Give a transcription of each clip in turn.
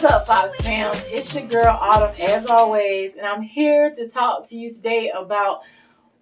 up, Foxx Fam? It's your girl Autumn as always, and I'm here to talk to you today about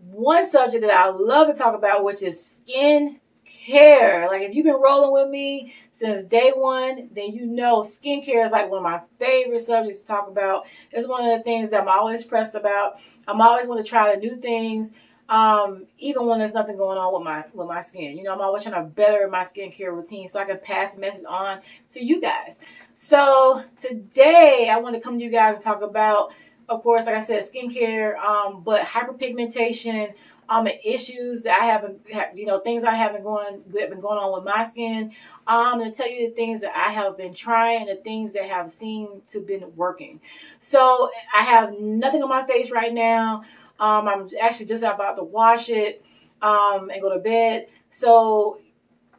one subject that I love to talk about, which is skin care. Like, if you've been rolling with me since day one, then you know skincare is like one of my favorite subjects to talk about. It's one of the things that I'm always pressed about. I'm always want to try the new things, even when there's nothing going on with my skin. You know, I'm always trying to better my skincare routine so I can pass the message on to you guys. So today I want to come to you guys and talk about, of course, like I said, skincare, but hyperpigmentation, and issues that I haven't, things I haven't been going on with my skin. I'm going to tell you the things that I have been trying, the things that have seemed to been working. So I have nothing on my face right now. I'm actually just about to wash it, and go to bed. So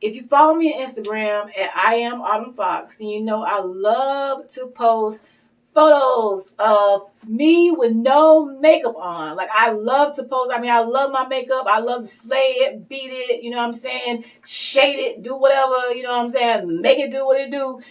if you follow me on Instagram at I am Autumn Foxx, then you know I love to post photos of me with no makeup on. Like, I love to post. I mean, I love my makeup. I love to slay it, beat it, you know what I'm saying? Shade it, do whatever, you know what I'm saying? Make it do what it do.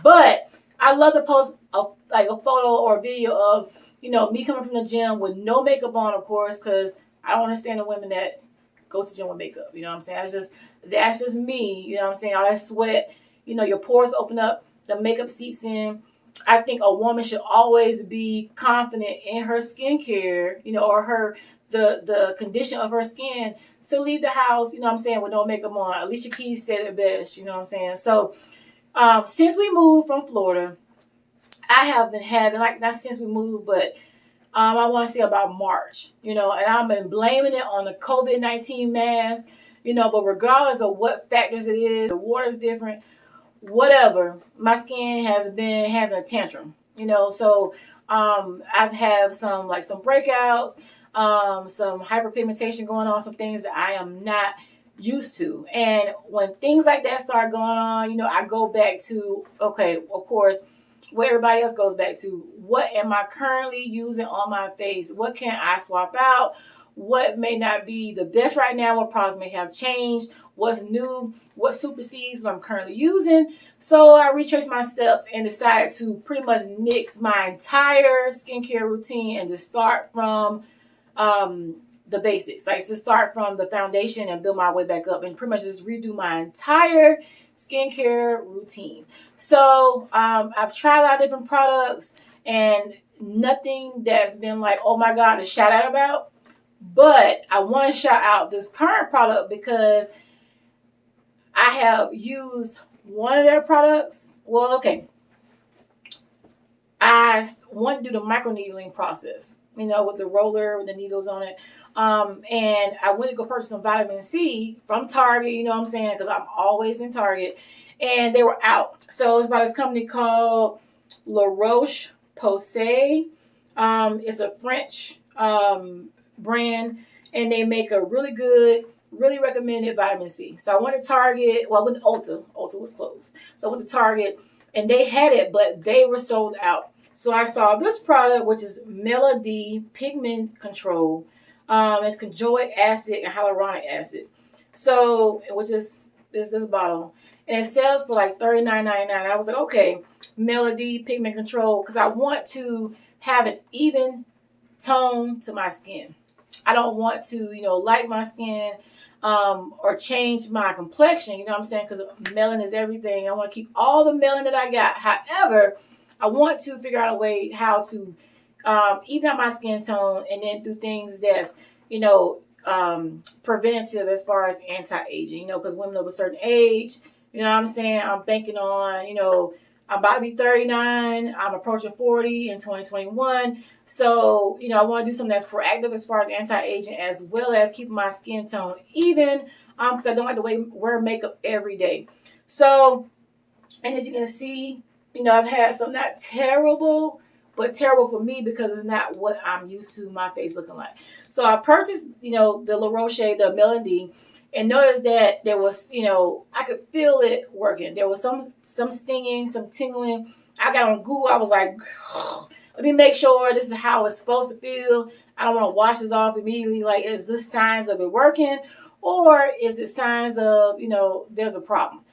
But I love to post a photo or a video of, me coming from the gym with no makeup on, of course, because I don't understand the women that go to the gym with makeup. You know what I'm saying? That's just me. You know what I'm saying? All that sweat, your pores open up, the makeup seeps in. I think a woman should always be confident in her skincare, or the condition of her skin to leave the house, with no makeup on. Alicia Keys said it best, you know what I'm saying? So since we moved from Florida, I have been having, not since we moved, but I want to say about March, and I've been blaming it on the COVID-19 mask, but regardless of what factors it is, the water's different, whatever, my skin has been having a tantrum, so I've had some breakouts, some hyperpigmentation going on, some things that I am not used to. And when things like that start going on, I go back to, okay, of course, what everybody else goes back to, what am I currently using on my face? What can I swap out? What may not be the best right now? What products may have changed? What's new? What supersedes what I'm currently using? So I retraced my steps and decided to pretty much nix my entire skincare routine and to start from the basics. Like, to start from the foundation and build my way back up and pretty much just redo my entire skincare routine. So I've tried a lot of different products and nothing that's been like, oh my God, to shout out about. But I want to shout out this current product because I have used one of their products. Well, okay. I want to do the microneedling process, with the roller, with the needles on it. And I went to go purchase some vitamin C from Target, you know what I'm saying? Because I'm always in Target. And they were out. So it's by this company called Roche-Posay. It's a French brand. And they make a really good, really recommended vitamin C. So I went to Target. Well, I went to Ulta. Ulta was closed. So I went to Target. And they had it, but they were sold out. So I saw this product, which is Melody Pigment Control. It's conjoic acid and hyaluronic acid. So, which is this bottle. And it sells for like $39.99. I was like, okay, Melody Pigment Control, because I want to have an even tone to my skin. I don't want to, light my skin or change my complexion, you know what I'm saying? Because melanin is everything. I want to keep all the melanin that I got. However, I want to figure out a way how to even out my skin tone and then do things that's, preventative as far as anti-aging, because women of a certain age, you know what I'm saying? I'm banking on, I'm about to be 39. I'm approaching 40 in 2021. So, I want to do something that's proactive as far as anti-aging, as well as keeping my skin tone even, because I don't like to wear makeup every day. So, and if you can see, I've had some not terrible, but terrible for me because it's not what I'm used to my face looking like. So I purchased, the La Roche, the Melody, and noticed that there was, I could feel it working. There was some stinging, some tingling. I got on Google. I was like, let me make sure this is how it's supposed to feel. I don't want to wash this off immediately. Like, is this signs of it working? Or is it signs of, there's a problem?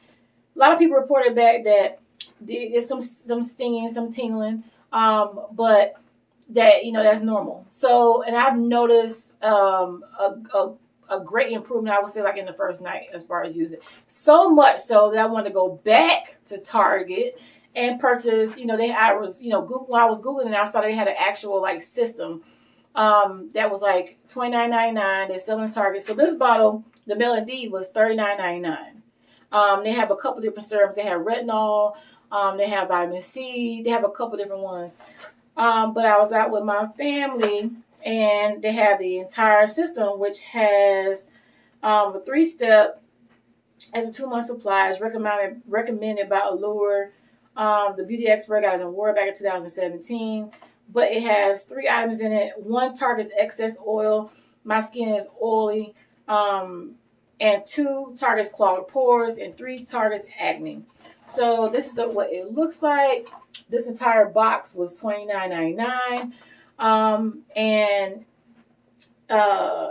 A lot of people reported back that there's some stinging, some tingling, but that, you know, that's normal. So, and I've noticed a great improvement, I would say, like in the first night as far as using it. So much so that I wanted to go back to Target and purchase. You know, I was, you know, when I was googling and I saw they had an actual like system that was like $29.99. They're selling Target. So this bottle, the Melody, was $39.99. They have a couple different serums. They have retinol. They have vitamin C. They have a couple different ones. But I was out with my family, and they have the entire system, which has a 3-step, as a 2-month supply. Is recommended by Allure. The beauty expert got an award back in 2017. But it has 3 items in it. 1 targets excess oil. My skin is oily. And 2 targets clogged pores, and 3 targets acne. So this is what it looks like. This entire box was $29.99. And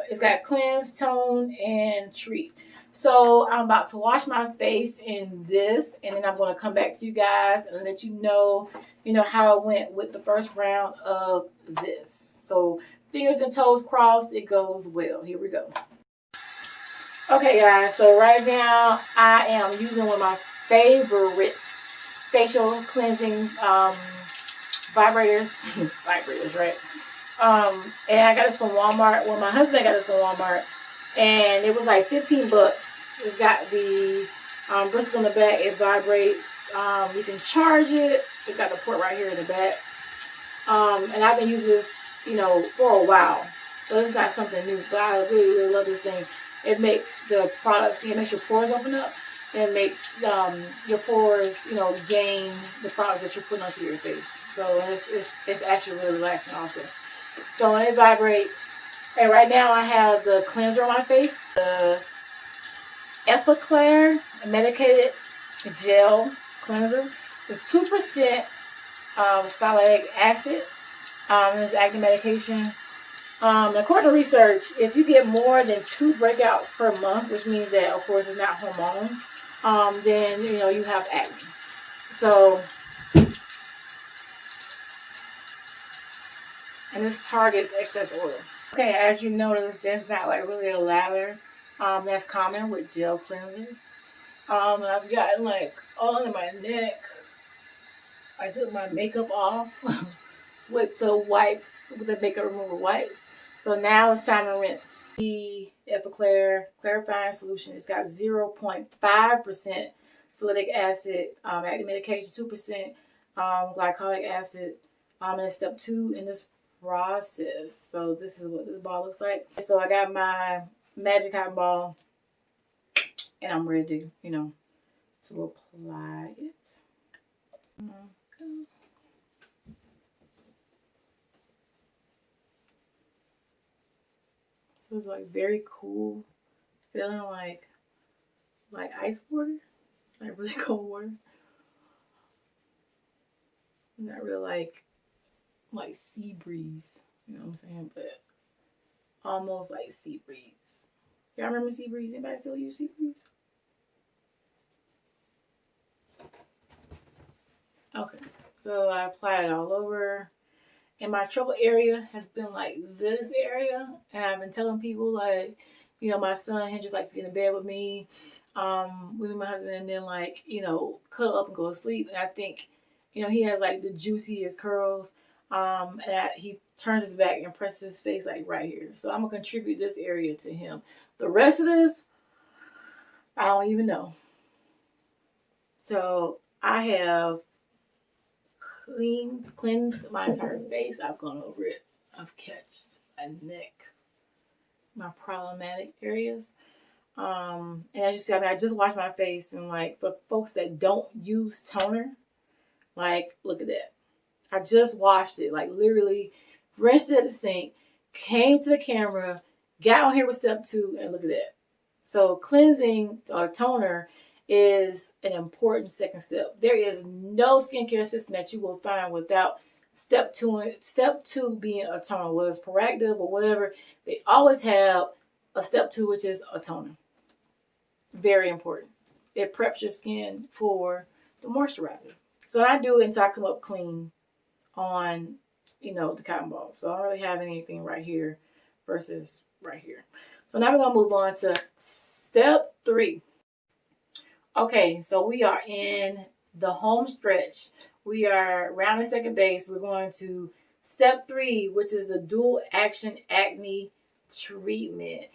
it's got cleanse, tone, and treat. So I'm about to wash my face in this, and then I'm going to come back to you guys and let you know how it went with the first round of this. So fingers and toes crossed, it goes well. Here we go. Okay, guys, so right now I am using one of my favorite facial cleansing vibrators. Vibrators, right? And I got this from Walmart. Well, my husband got this from Walmart, and it was like 15 bucks. It's got the bristles on the back. It vibrates. You can charge it. It's got the port right here in the back. And I've been using this, for a while. So it's not something new, but I really, really love this thing. It makes the products, it makes your pores open up. And it makes your pores, gain the products that you're putting onto your face. So it's actually really relaxing also. So when it vibrates, and right now I have the cleanser on my face, the Epiclair medicated gel cleanser. It's 2% salicylic acid. And it's acne medication. According to research, if you get more than 2 breakouts per month, which means that, of course, it's not hormonal, then, you have acne. So, and this targets excess oil. Okay, as you notice, there's not like really a lather. That's common with gel cleansers. I've gotten like all in my neck. I took my makeup off with the wipes, with the makeup remover wipes. So now it's time to rinse. The Epiclair clarifying solution. It's got 0.5% salicylic acid, acne medication, 2% glycolic acid, and it's step 2 in this process. So this is what this ball looks like. So I got my magic cotton ball, and I'm ready, to apply it. Okay. So it's like very cool, feeling like ice water, like really cold water. Not really like sea breeze, you know what I'm saying? But almost like sea breeze. Y'all remember sea breeze? Anybody still use sea breeze? Okay, so I applied it all over. And my trouble area has been like this area. And I've been telling people my son, he just likes to get in bed with me, with my husband, and then cuddle up and go to sleep. And I think, he has like the juiciest curls. And he turns his back and presses his face like right here. So I'm going to contribute this area to him. The rest of this, I don't even know. So I have cleansed my entire face. I've gone over it. I've catched my neck, my problematic areas. And as you see, I just washed my face, and for folks that don't use toner, look at that. I just washed it, literally rinsed it at the sink, came to the camera, got on here with step 2, and look at that. So cleansing or toner is an important second step. There is no skincare system that you will find without step 2 being a toner, whether it's proactive or whatever. They always have a step 2, which is a toner. Very important. It preps your skin for the moisturizer. So I do it until I come up clean on, you know, the cotton ball. So I don't really have anything right here versus right here. So now we're going to move on to step 3. Okay, so we are in the home stretch. We are rounding second base. We're going to step 3, which is the dual action acne treatment.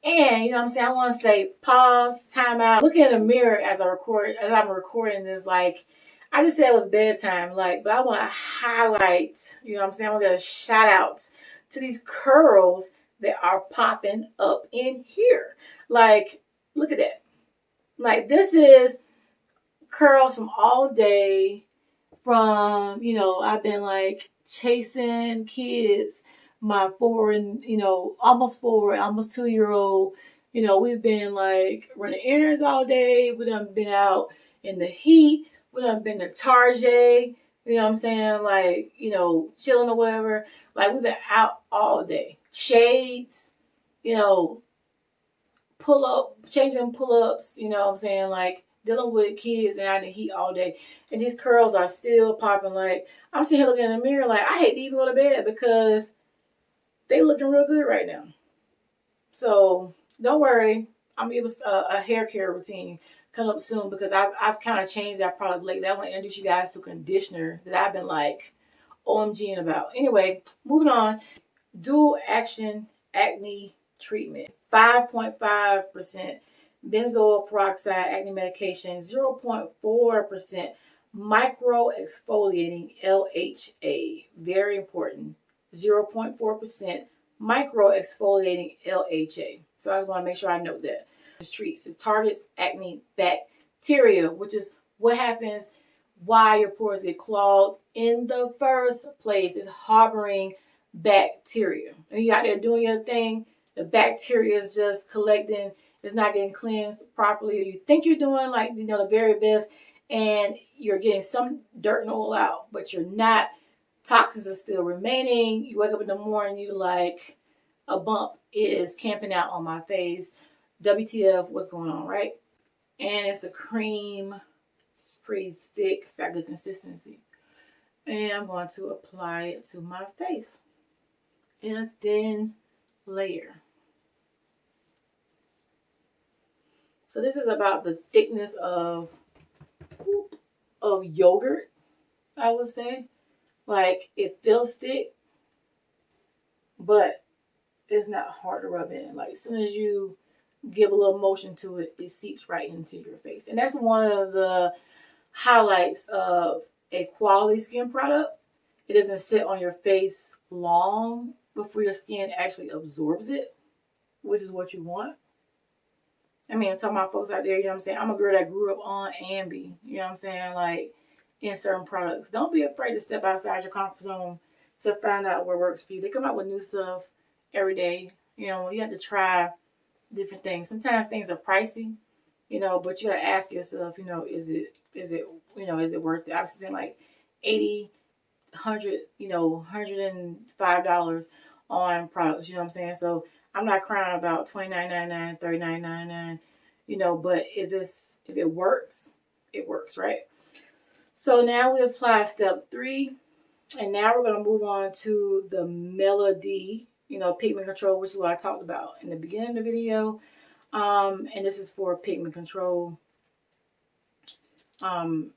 And you know what I'm saying? I want to say pause, time out, look in the mirror as I'm recording this. Like I just said it was bedtime, like, but I want to highlight, you know what I'm saying? I'm gonna shout out to these curls that are popping up in here. Like, look at that. Like this is curls from all day, from, you know, I've been like chasing kids, my 2-year-old. You know, we've been like running errands all day. We done been out in the heat. We done been to Target. You know what I'm saying? Like, you know, chilling or whatever. Like we've been out all day. Shades, you know, changing pull-ups, you know what I'm saying? Like dealing with kids and out in the heat all day. And these curls are still popping. Like I'm sitting here looking in the mirror like I hate to even go to bed because they looking real good right now. So don't worry. I'm gonna give us a hair care routine come up soon because I've kind of changed that product lately. I want to introduce you guys to a conditioner that I've been like OMGing about. Anyway, moving on. Dual action acne treatment. 5.5% benzoyl peroxide acne medication, 0.4% micro exfoliating LHA. Very important. 0.4% micro exfoliating LHA. So I want to make sure I note that. It targets acne bacteria, which is what happens why your pores get clogged in the first place. It's harboring bacteria. And you out there doing your thing, the bacteria is just collecting, it's not getting cleansed properly. You think you're doing like, you know, the very best and you're getting some dirt and oil out, but you're not. Toxins are still remaining. You wake up in the morning, you like, a bump is camping out on my face. WTF, what's going on, right? And it's a cream. It's pretty thick. It's got good consistency. And I'm going to apply it to my face in a thin layer. So this is about the thickness of yogurt, I would say. Like it feels thick, but it's not hard to rub in. Like as soon as you give a little motion to it, it seeps right into your face. And that's one of the highlights of a quality skin product. It doesn't sit on your face long before your skin actually absorbs it, which is what you want. I mean, I'm talking about folks out there, you know what I'm saying? I'm a girl that grew up on Ambi, you know what I'm saying? Like in certain products. Don't be afraid to step outside your comfort zone to find out what works for you. They come out with new stuff every day. You know, you have to try different things. Sometimes things are pricey, you know, but you gotta ask yourself, you know, is it worth it? I've spent like 80, 100, you know, $105 on products, you know what I'm saying? So I'm not crying about $29.99, $39.99, you know, but if it works, it works, right? So now we apply step 3, and now we're going to move on to the Melody, you know, pigment control, which is what I talked about in the beginning of the video. And this is for pigment control. And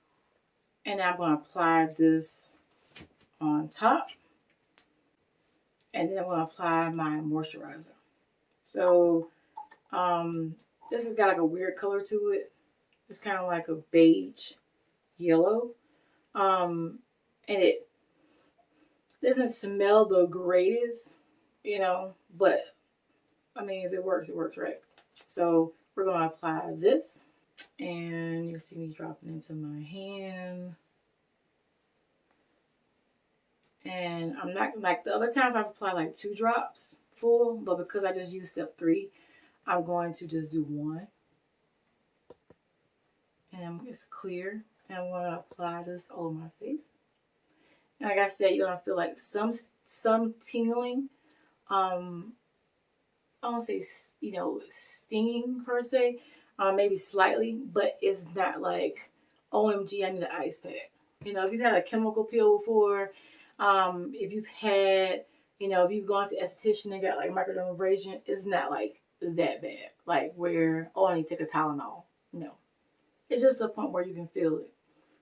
I'm going to apply this on top. And then I'm going to apply my moisturizer. So this has got like a weird color to it. It's kind of like a beige yellow. And it doesn't smell the greatest, you know, but I mean, if it works, it works, right? So we're going to apply this, and you can see me dropping into my hand. And I'm not like the other times I've applied like 2 drops full, but because I just used step 3, I'm going to just do 1. And it's clear. And I'm going to apply this all over my face. And like I said, you're going to feel like some tingling. I don't say, you know, stinging per se. Maybe slightly, but it's not like, OMG, I need an ice pack. You know, if you've had a chemical peel before, if you've had, you know, if you've gone to esthetician and got like microdermabrasion, it's not like that bad. Like where, oh, I need to take a Tylenol. No. It's just a point where you can feel it.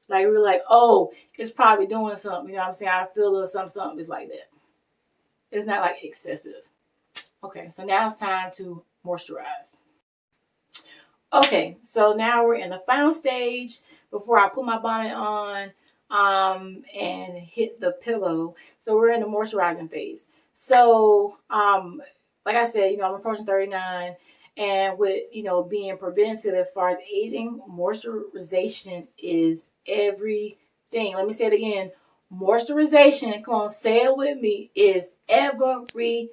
Like we're like, oh, it's probably doing something. You know what I'm saying? I feel a little something. It's like that. It's not like excessive. Okay, so now it's time to moisturize. Okay, so now we're in the final stage before I put my bonnet on and hit the pillow. So we're in the moisturizing phase. So like I said, you know, I'm approaching 39, and with, you know, being preventative as far as aging, moisturization is everything. Let me say it again. Moisturization, come on, say it with me, is everything.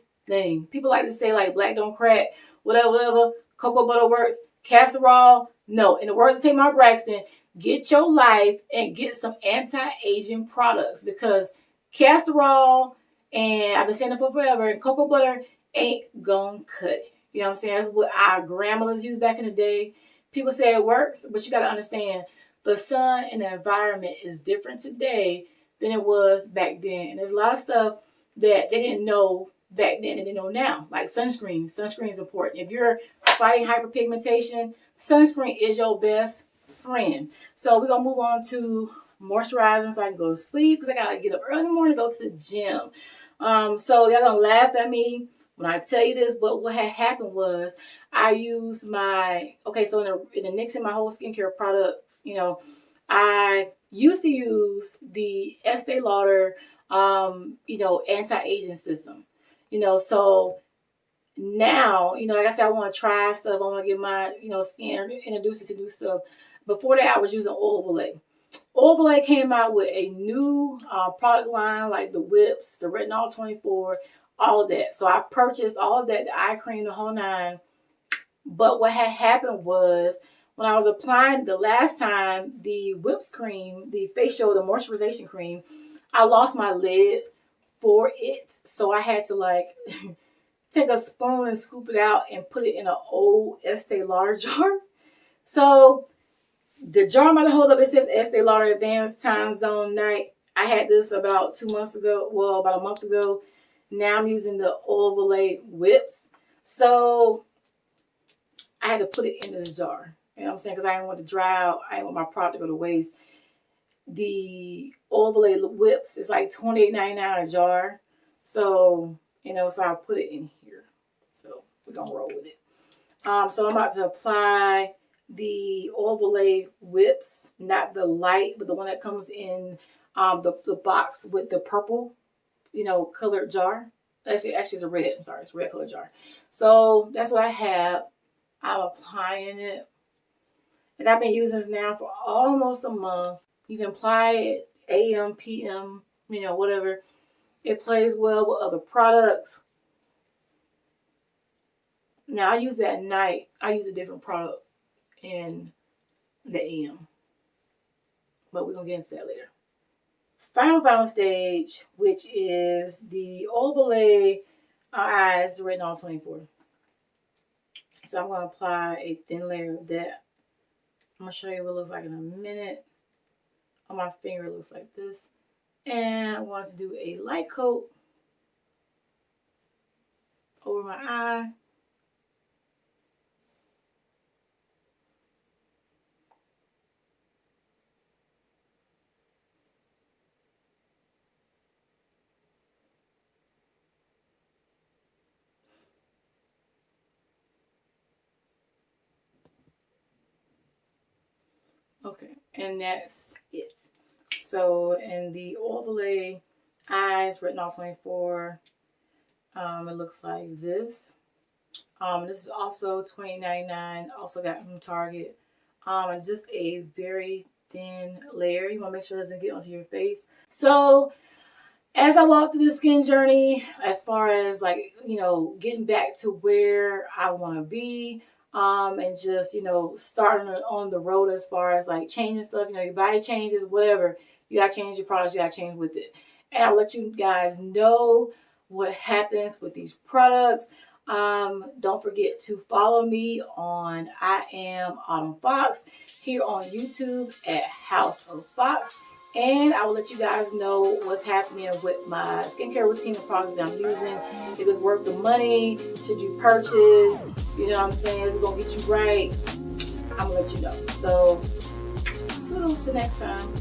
People like to say like black don't crack, whatever, cocoa butter works. Castor oil, no. In the words of Tamar Braxton, get your life and get some anti-aging products, because castor oil, and I've been saying it for forever, and cocoa butter ain't gonna cut it. You know what I'm saying? That's what our grandmothers used back in the day. People say it works, but you got to understand the sun and the environment is different today than it was back then. And there's a lot of stuff that they didn't know back then and they know now, like sunscreen. Sunscreen is important. If you're fighting hyperpigmentation, sunscreen is your best friend. So we're gonna move on to moisturizing so I can go to sleep, because I gotta get up early in the morning to go to the gym. So y'all gonna laugh at me when I tell you this, but what had happened was I used my, okay, so in the mixing my whole skincare products, you know, I used to use the Estee Lauder you know, anti-aging system. You know, so now, you know, like I said, I want to try stuff. I want to get my, you know, skin introduced to new stuff. Before that, I was using Olay. Olay came out with a new product line, like the whips, the retinol 24, all of that. So I purchased all of that, the eye cream, the whole nine. But what had happened was when I was applying the last time the whips cream, the facial, the moisturization cream, I lost my lid for it. So I had to like take a spoon and scoop it out and put it in an old Estee Lauder jar. So the jar might hold up. It says Estee Lauder Advanced Time Zone Night. I had this about 2 months ago. Well, about a month ago. Now I'm using the overlay whips. So I had to put it in this jar. You know what I'm saying? Because I didn't want to dry out. I didn't want my product to go to waste. The overlay whips is like $28.99 a jar. So, you know, so I put it in here. So we're going to roll with it. So I'm about to apply the overlay whips, not the light, but the one that comes in the box with the purple, you know, colored jar. Actually, it's a red. I'm sorry, it's a red colored jar. So that's what I have. I'm applying it. And I've been using this now for almost a month. You can apply it AM, PM, you know, whatever. It plays well with other products. Now, I use that at night. I use a different product in the AM. But we're going to get into that later. Final stage, which is the overlay eyes retinol 24. So I'm going to apply a thin layer of that. I'm going to show you what it looks like in a minute. On my finger, it looks like this. And I'm going to do a light coat over my eye. Okay, and that's it. So in the overlay eyes retinol 24, it looks like this. This is also $20.99. Also got from Target. And just a very thin layer. You want to make sure it doesn't get onto your face. So as I walk through the skin journey, as far as like, you know, getting back to where I want to be, and just, you know, starting on the road as far as like changing stuff, you know, your body changes, whatever, you got to change your products, you got to change with it. And I'll let you guys know what happens with these products. Don't forget to follow me on I Am Autumn Foxx here on YouTube at House of Foxx. And I will let you guys know what's happening with my skincare routine and products that I'm using. If it's worth the money, should you purchase, you know what I'm saying, it's going to get you right, I'm going to let you know. So, toodles till next time.